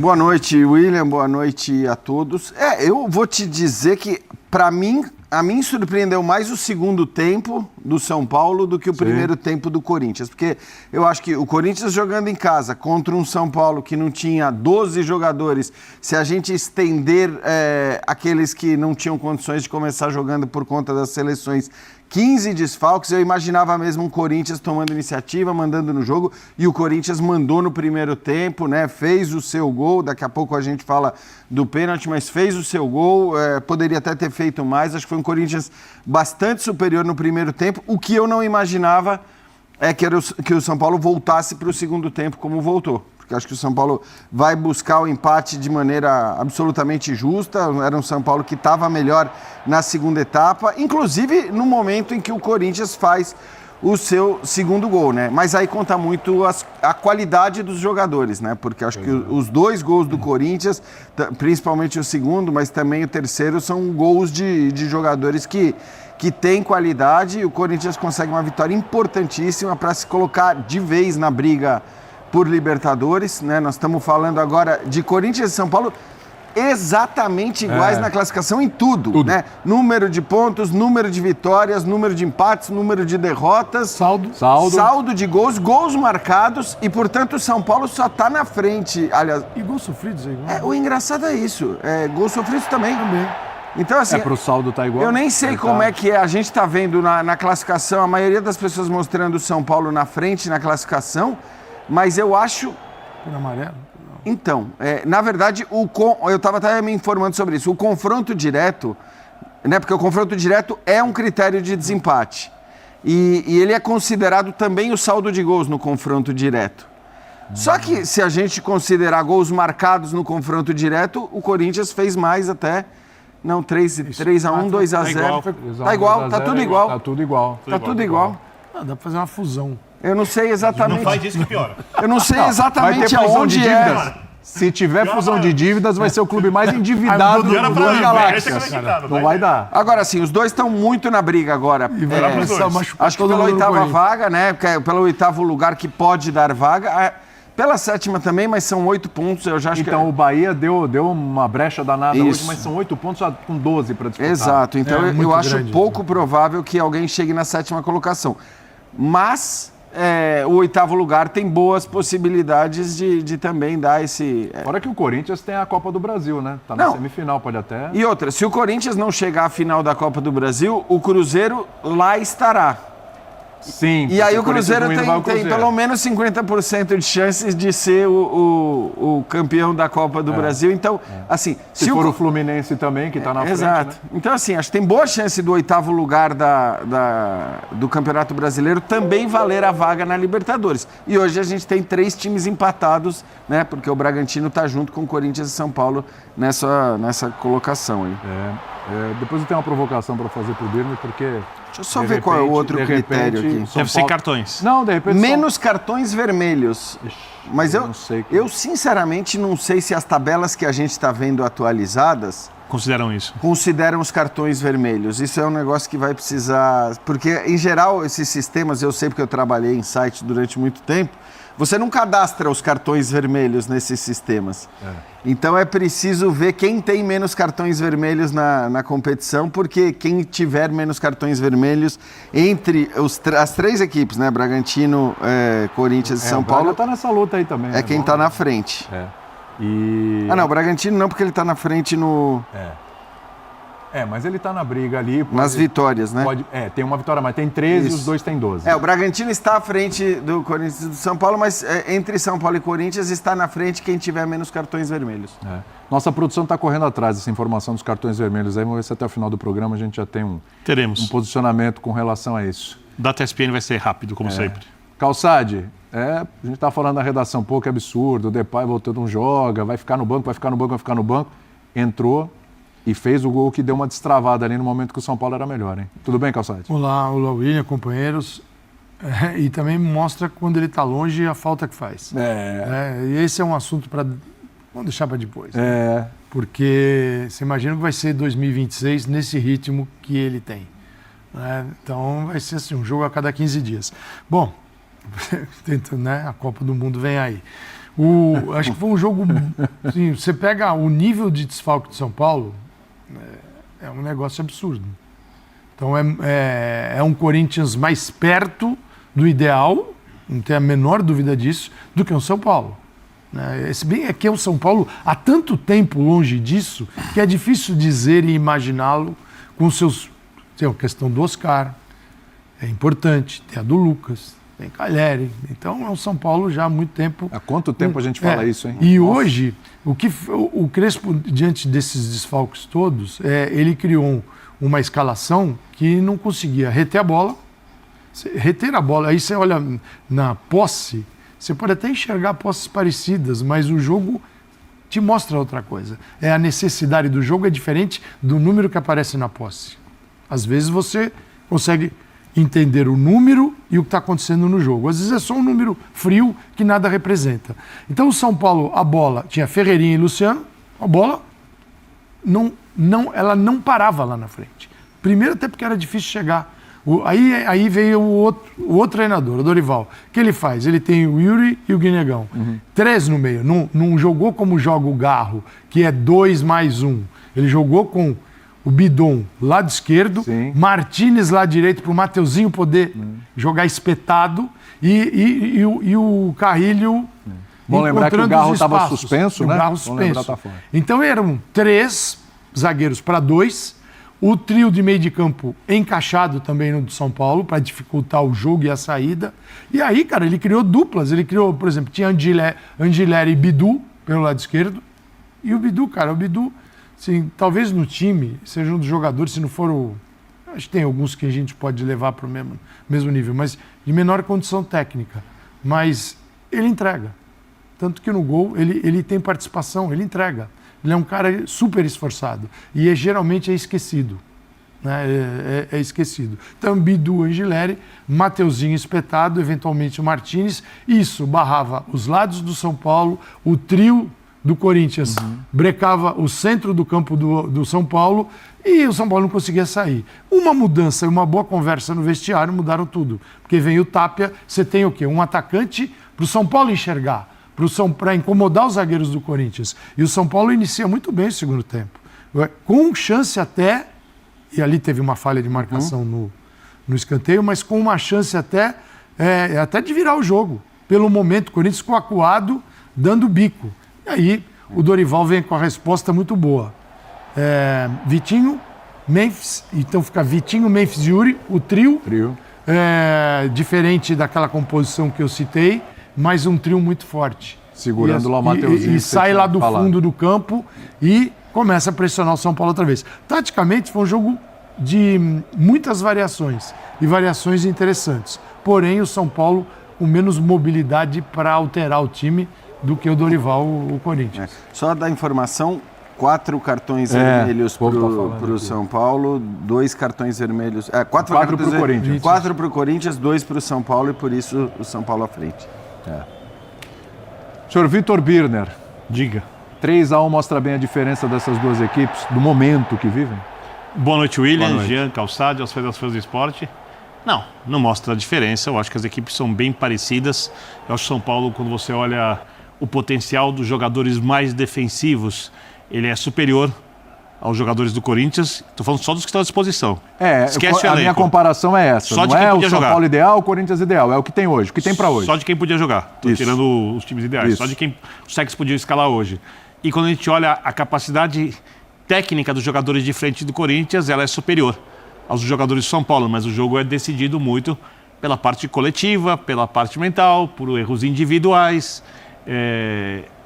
Boa noite, William. Boa noite a todos. Eu vou te dizer que, para mim, a mim surpreendeu mais o segundo tempo do São Paulo do que o primeiro tempo do Corinthians. Porque eu acho que o Corinthians jogando em casa contra um São Paulo que não tinha 12 jogadores, se a gente estender aqueles que não tinham condições de começar jogando por conta das seleções, 15 desfalques, eu imaginava mesmo um Corinthians tomando iniciativa, mandando no jogo, e o Corinthians mandou no primeiro tempo, né? Fez o seu gol, daqui a pouco a gente fala do pênalti, mas fez o seu gol, poderia até ter feito mais, acho que foi um Corinthians bastante superior no primeiro tempo. O que eu não imaginava é que o São Paulo voltasse para o segundo tempo como voltou. Porque acho que o São Paulo vai buscar o empate de maneira absolutamente justa. Era um São Paulo que estava melhor na segunda etapa, inclusive no momento em que o Corinthians faz o seu segundo gol, né? Mas aí conta muito a qualidade dos jogadores, né? Porque acho que os dois gols do Corinthians, principalmente o segundo, mas também o terceiro, são gols de jogadores que têm qualidade, e o Corinthians consegue uma vitória importantíssima para se colocar de vez na briga por Libertadores, né? Nós estamos falando agora de Corinthians e São Paulo exatamente iguais na classificação em tudo, né? Número de pontos, número de vitórias, número de empates, número de derrotas, saldo de gols, gols marcados, e portanto o São Paulo só está na frente, aliás. E gols sofridos é igual? O engraçado é isso, gols sofridos também. Então, assim, pro saldo tá igual. Eu nem sei como é que é. A gente está vendo na classificação, a maioria das pessoas mostrando o São Paulo na frente na classificação, mas eu acho... Por amarelo? Então, na verdade, eu estava até me informando sobre isso. O confronto direto, né, porque o confronto direto é um critério de desempate. E ele é considerado também o saldo de gols no confronto direto. Só que, se a gente considerar gols marcados no confronto direto, o Corinthians fez mais até... Não, 3-1, 2-0. Tá igual, tá tudo igual. Tá tudo igual. Tá tudo igual. Dá pra fazer uma fusão. Eu não sei exatamente. Não faz isso que piora. Eu não sei exatamente aonde é. Se tiver fusão de dívidas, vai ser o clube mais endividado da galáxia. Não vai dar. Agora, sim, os dois estão muito na briga agora. Acho que pela oitava vaga, né? Pelo oitavo lugar que pode dar vaga. Pela sétima também, mas são 8 pontos. Eu já acho então, o Bahia deu uma brecha danada hoje, mas são 8 pontos já com 12 para disputar. Exato. Então, eu acho pouco provável que alguém chegue na sétima colocação. Mas... o oitavo lugar tem boas possibilidades de também dar esse... Fora que o Corinthians tem a Copa do Brasil, né? Tá na semifinal, pode até... E outra, se o Corinthians não chegar à final da Copa do Brasil, o Cruzeiro lá estará. Sim. E aí o Cruzeiro tem pelo menos 50% de chances de ser o campeão da Copa do Brasil. Então, assim... Se for o Fluminense também, que está na frente. Exato. Né? Então, assim, acho que tem boa chance do oitavo lugar do Campeonato Brasileiro também valer a vaga na Libertadores. E hoje a gente tem 3 times empatados, né? Porque o Bragantino está junto com o Corinthians e São Paulo nessa colocação aí. Depois eu tenho uma provocação para fazer pro Birne, porque... Deixa eu só ver qual é o outro critério aqui. Deve ser cartões. Não, de repente... Menos cartões vermelhos. Mas eu sinceramente não sei se as tabelas que a gente está vendo atualizadas... Consideram os cartões vermelhos. Isso é um negócio que vai precisar... Porque, em geral, esses sistemas, eu sei porque eu trabalhei em site durante muito tempo, você não cadastra os cartões vermelhos nesses sistemas. Então é preciso ver quem tem menos cartões vermelhos na competição, porque quem tiver menos cartões vermelhos entre as 3 equipes, né? Bragantino, Corinthians e São Paulo. Tá nessa luta aí também. É quem tá na frente. Não, o Bragantino não, porque ele tá na frente no... Mas ele tá na briga ali. Nas vitórias, né? Tem uma vitória, mas tem 13 e os dois têm 12. O Bragantino está à frente do Corinthians e do São Paulo, mas entre São Paulo e Corinthians está na frente quem tiver menos cartões vermelhos. Nossa produção está correndo atrás dessa informação dos cartões vermelhos. Aí vamos ver se até o final do programa a gente já tem um posicionamento com relação a isso. Data ESPN vai ser rápido, como sempre. Calçade, a gente está falando da redação, pô, que absurdo, o Depay voltando, não joga, vai ficar no banco. Entrou e fez o gol que deu uma destravada ali no momento que o São Paulo era melhor, hein? Tudo bem, Calçade? Olá, William, companheiros. E também mostra quando ele está longe a falta que faz. E esse é um assunto para... Vamos deixar para depois. Porque você imagina que vai ser 2026 nesse ritmo que ele tem. Então vai ser assim, um jogo a cada 15 dias. Bom, a Copa do Mundo vem aí. Acho que foi um jogo... Assim, você pega o nível de desfalque de São Paulo, é um negócio absurdo. Então é um Corinthians mais perto do ideal, não tem a menor dúvida disso, do que o São Paulo. Se bem é que o São Paulo há tanto tempo longe disso que é difícil dizer e imaginá-lo com seus... Tem a questão do Oscar, é importante, tem a do Lucas, tem Calheri. Então é um São Paulo já há muito tempo... Há quanto tempo a gente fala isso, hein? E hoje, o Crespo, diante desses desfalques todos, ele criou uma escalação que não conseguia reter a bola. Reter a bola, aí você olha na posse, você pode até enxergar posses parecidas, mas o jogo te mostra outra coisa. A necessidade do jogo é diferente do número que aparece na posse. Às vezes você consegue entender o número e o que está acontecendo no jogo. Às vezes é só um número frio que nada representa. Então o São Paulo, a bola, tinha Ferreirinha e Luciano, a bola ela não parava lá na frente. Primeiro até porque era difícil chegar. Aí veio o outro treinador, o Dorival. O que ele faz? Ele tem o Yuri e o Guinegão. 3 no meio. Não jogou como joga o Garro, que é 2 mais 1. Ele jogou com o Bidon lado esquerdo, sim, Martínez lado direito, para o Mateuzinho poder jogar espetado, e o Carrilho. Bom lembrar que o Garro estava suspenso, né? O Garro suspenso. Então eram 3 zagueiros para 2, o trio de meio de campo encaixado também no do São Paulo, para dificultar o jogo e a saída. E aí, cara, ele criou duplas. Ele criou, por exemplo, tinha Angileri e Bidu pelo lado esquerdo. E o Bidu, assim, talvez no time seja um dos jogadores, se não for o... Acho que tem alguns que a gente pode levar para o mesmo nível, mas de menor condição técnica. Mas ele entrega. Tanto que no gol ele tem participação, ele entrega. Ele é um cara super esforçado. E geralmente é esquecido. Né? É esquecido. Então, Bidu, Angileri, Mateuzinho espetado, eventualmente o Martínez. Isso barrava os lados do São Paulo, o trio do Corinthians brecava o centro do campo do São Paulo e o São Paulo não conseguia sair. Uma mudança e uma boa conversa no vestiário mudaram tudo. Porque vem o Tapia, você tem o quê? Um atacante para o São Paulo enxergar, para incomodar os zagueiros do Corinthians. E o São Paulo inicia muito bem o segundo tempo. Com chance até, e ali teve uma falha de marcação no escanteio, mas com uma chance até de virar o jogo. Pelo momento, o Corinthians ficou acuado, dando bico. E aí o Dorival vem com a resposta muito boa. Vitinho, Memphis, então fica Vitinho, Memphis e Yuri, o trio. Diferente daquela composição que eu citei, mas um trio muito forte. Segurando lá o Mateuzinho. E sai lá do fundo do campo e começa a pressionar o São Paulo outra vez. Taticamente foi um jogo de muitas variações e variações interessantes. Porém, o São Paulo com menos mobilidade para alterar o time do que o Dorival, o Corinthians. Só da informação, 4 cartões vermelhos para o São Paulo, 2 cartões vermelhos... 4 para o Corinthians. 4 para o Corinthians, 2 para o São Paulo e por isso o São Paulo à frente. Senhor Vitor Birner, diga. 3-1 mostra bem a diferença dessas duas equipes, do momento que vivem? Boa noite, William, Jean, Calçade, aos fãs do esporte. Não mostra a diferença. Eu acho que as equipes são bem parecidas. Eu acho que o São Paulo, quando você olha o potencial dos jogadores mais defensivos, ele é superior aos jogadores do Corinthians. Estou falando só dos que estão à disposição. Esquece a minha comparação é essa. Só de não quem é podia o São jogar. Paulo ideal, o Corinthians ideal. É o que tem hoje, o que tem para hoje. Só de quem podia jogar. Estou tirando os times ideais. Só de quem os técnicos podiam escalar hoje. E quando a gente olha a capacidade técnica dos jogadores de frente do Corinthians, ela é superior aos jogadores de São Paulo. Mas o jogo é decidido muito pela parte coletiva, pela parte mental, por erros individuais.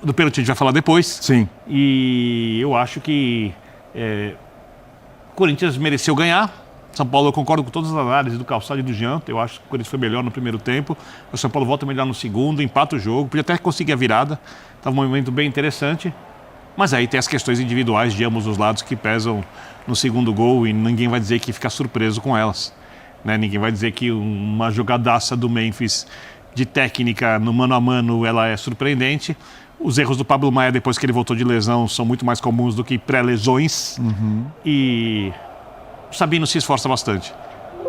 Do pênalti a gente vai falar depois. Sim. E eu acho que o Corinthians mereceu ganhar. São Paulo, eu concordo com todas as análises do Calçado e do Jean. Eu acho que o Corinthians foi melhor no primeiro tempo. O São Paulo volta melhor no segundo, empata o jogo. Podia até conseguir a virada. Estava um momento bem interessante. Mas aí tem as questões individuais de ambos os lados que pesam no segundo gol e ninguém vai dizer que fica surpreso com elas. Né? Ninguém vai dizer que uma jogadaça do Memphis de técnica no mano a mano ela é surpreendente. Os erros do Pablo Maia depois que ele voltou de lesão são muito mais comuns do que pré-lesões. E o Sabino se esforça bastante.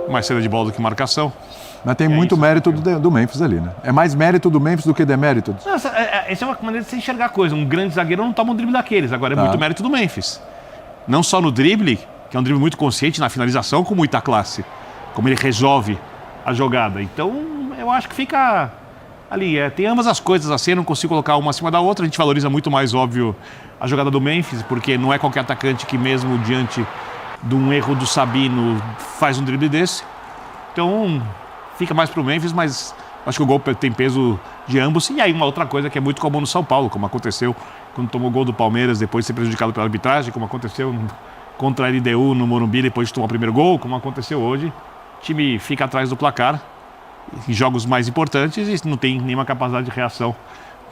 Mais saída de bola do que marcação. Mas tem muito mérito do Memphis ali, né? É mais mérito do Memphis do que demérito? Não, essa é uma maneira de você enxergar a coisa. Um grande zagueiro não toma um drible daqueles. Agora é muito mérito do Memphis. Não só no drible, que é um drible muito consciente, na finalização com muita classe. Como ele resolve a jogada. Então, eu acho que fica ali. Tem ambas as coisas assim, eu não consigo colocar uma acima da outra. A gente valoriza muito mais, óbvio, a jogada do Memphis, porque não é qualquer atacante que mesmo diante de um erro do Sabino faz um drible desse. Então, fica mais pro Memphis, mas acho que o gol tem peso de ambos. E aí uma outra coisa que é muito comum no São Paulo, como aconteceu quando tomou o gol do Palmeiras depois de ser prejudicado pela arbitragem, como aconteceu contra a LDU no Morumbi depois de tomar o primeiro gol, como aconteceu hoje. O time fica atrás do placar em jogos mais importantes e não tem nenhuma capacidade de reação,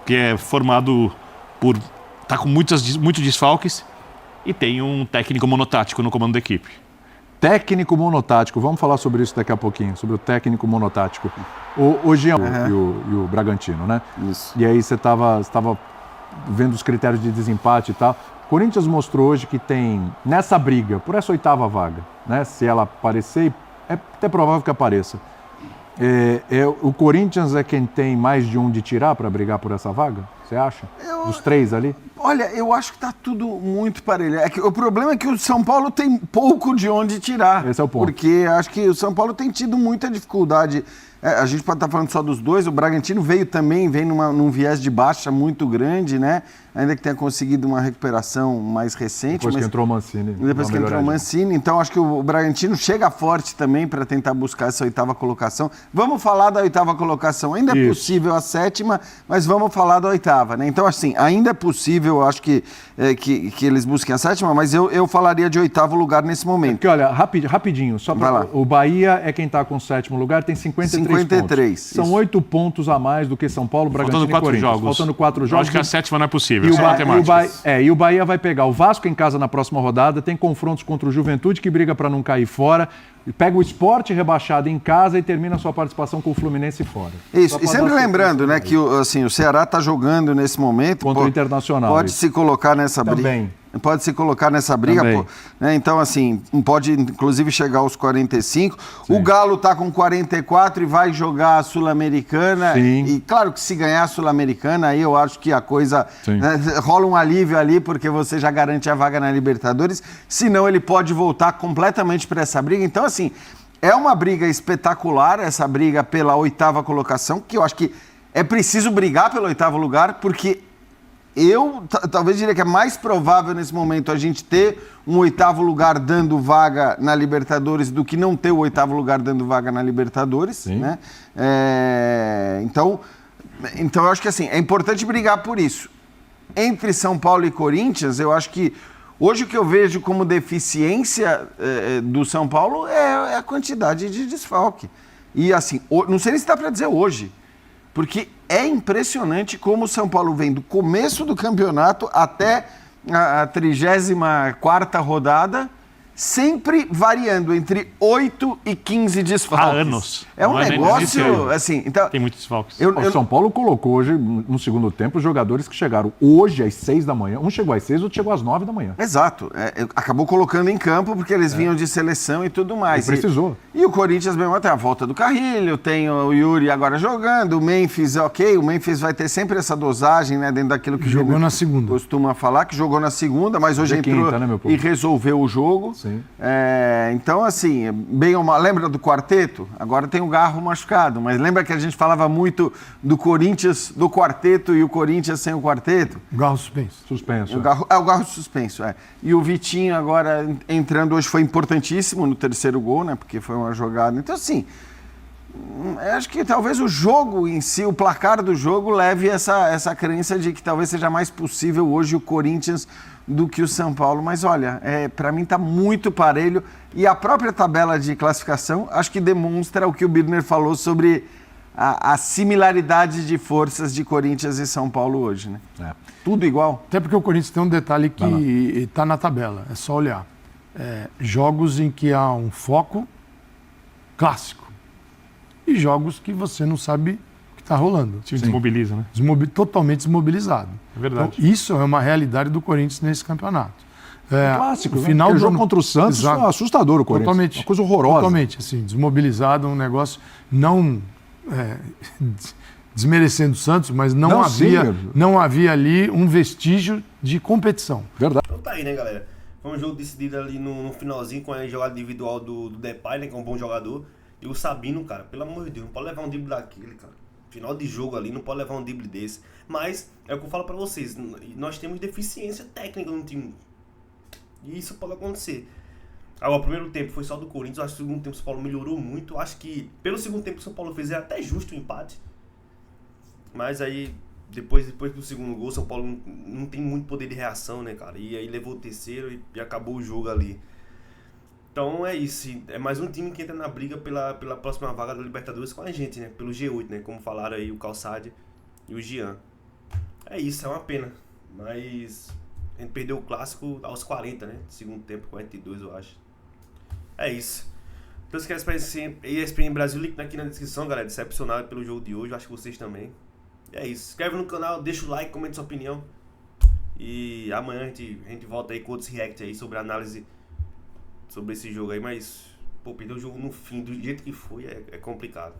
que é formado por... tá com muitos desfalques e tem um técnico monotático no comando da equipe. Técnico monotático, vamos falar sobre isso daqui a pouquinho, sobre o técnico monotático. O Jean e o Bragantino, né? Isso. E aí você estava vendo os critérios de desempate e tal. Corinthians mostrou hoje que tem, nessa briga, por essa 8ª vaga, né? Se ela aparecer, é até provável que apareça. O Corinthians é quem tem mais de um de tirar para brigar por essa vaga? Você acha? Dos 3 ali? Olha, eu acho que tá tudo muito parelho. O problema é que o São Paulo tem pouco de onde tirar. Esse é o ponto. Porque acho que o São Paulo tem tido muita dificuldade. A gente pode estar falando só dos dois. O Bragantino vem num viés de baixa muito grande, né? Ainda que tenha conseguido uma recuperação mais recente. Depois que entrou o Mancini. Depois que entrou o Mancini. Então, acho que o Bragantino chega forte também para tentar buscar essa 8ª colocação. Vamos falar da 8ª colocação. Ainda é possível a 7ª, mas vamos falar da 8ª, né? Então, assim, ainda é possível, acho que eles busquem a 7ª, mas eu falaria de 8º lugar nesse momento. Porque, olha, rapidinho, só para o Bahia é quem está com o 7º lugar, tem 53 pontos. São 8 pontos a mais do que São Paulo, Bragantino e Corinthians. Faltando 4 jogos. Acho que a 7ª não é possível. E o Bahia vai pegar o Vasco em casa na próxima rodada, tem confrontos contra o Juventude, que briga para não cair fora, pega o Sport rebaixado em casa e termina a sua participação com o Fluminense fora. Isso, e sempre lembrando, né, que o Ceará está jogando nesse momento... Contra o Internacional. Pode se colocar nessa briga. Também. Pode se colocar nessa briga, né? Então, assim, pode inclusive chegar aos 45. Sim. O Galo está com 44 e vai jogar a Sul-Americana. E claro que se ganhar a Sul-Americana, aí eu acho que a coisa... Né, rola um alívio ali, porque você já garante a vaga na Libertadores. Senão ele pode voltar completamente para essa briga. Então, assim, é uma briga espetacular, essa briga pela 8ª colocação, que eu acho que é preciso brigar pelo 8º lugar, porque... Eu talvez diria que é mais provável nesse momento a gente ter um 8º lugar dando vaga na Libertadores do que não ter o 8º lugar dando vaga na Libertadores, né? Então eu acho que assim, é importante brigar por isso. Entre São Paulo e Corinthians, eu acho que hoje o que eu vejo como deficiência do São Paulo é a quantidade de desfalque. E assim, não sei nem se dá para dizer hoje, porque é impressionante como o São Paulo vem do começo do campeonato até a 34ª rodada, sempre variando entre 8 e 15 desfalques. Há anos. É um negócio, assim... Então, tem muitos desfalques. O São Paulo colocou hoje, no segundo tempo, os jogadores que chegaram hoje às 6 da manhã. Um chegou às 6, outro chegou às 9 da manhã. Exato. Acabou colocando em campo porque eles vinham de seleção e tudo mais. E precisou. E o Corinthians mesmo tem a volta do Carrilho, tem o Yuri agora jogando, o Memphis, o Memphis vai ter sempre essa dosagem, né, dentro daquilo que jogou na segunda. Costuma falar, que jogou na segunda, mas hoje entrou quinta, né, e resolveu o jogo. Sim. Então, assim, bem ou mal, lembra do quarteto? Agora tem o Garro machucado, mas lembra que a gente falava muito do Corinthians, do quarteto e o Corinthians sem o quarteto? O Garro suspenso. O Garro suspenso, E o Vitinho agora entrando hoje foi importantíssimo no 3º gol, né? Porque foi uma jogada. Então, assim, acho que talvez o jogo em si, o placar do jogo, leve essa crença de que talvez seja mais possível hoje o Corinthians do que o São Paulo. Mas olha, para mim está muito parelho. E a própria tabela de classificação acho que demonstra o que o Birner falou sobre a similaridade de forças de Corinthians e São Paulo hoje, né? Tudo igual. Até porque o Corinthians tem um detalhe que está na tabela, é só olhar. Jogos em que há um foco clássico e jogos que você não sabe o que está rolando. O time desmobiliza, né? Totalmente desmobilizado. É verdade. Então, isso é uma realidade do Corinthians nesse campeonato. Clássico, o né? final Aquele do jogo ano- contra o Santos Exato. foi assustador o Corinthians. Totalmente. Uma coisa horrorosa. Totalmente, assim, desmobilizado, um negócio não desmerecendo o Santos, mas Não, sim, meu. não havia ali um vestígio de competição. Verdade. Então tá aí, né, galera? Foi um jogo decidido ali no finalzinho com a jogada individual do Depay, né, que é um bom jogador. E o Sabino, cara, pelo amor de Deus, não pode levar um drible daquele, cara. Final de jogo ali, não pode levar um drible desse. Mas, é o que eu falo pra vocês, nós temos deficiência técnica no time. E isso pode acontecer. Agora, o primeiro tempo foi só do Corinthians, eu acho que o segundo tempo o São Paulo melhorou muito. Eu acho que, pelo segundo tempo que o São Paulo fez, é até justo o empate. Mas aí, depois do segundo gol, o São Paulo não tem muito poder de reação, né, cara? E aí levou o terceiro e acabou o jogo ali. Então é isso, é mais um time que entra na briga pela próxima vaga da Libertadores com a gente, né? Pelo G8, né? Como falaram aí o Calçade e o Jean. É isso, é uma pena. Mas a gente perdeu o clássico aos 40, né? Segundo tempo, 42, eu acho. É isso. Então se quer ESPN Brasil, link aqui na descrição, galera. Decepcionado pelo jogo de hoje, eu acho que vocês também. É isso. Se inscreve no canal, deixa o like, comenta sua opinião. E amanhã a gente volta aí com outros react aí sobre a análise sobre esse jogo aí, mas pô, perder o jogo no fim, do jeito que foi, é complicado.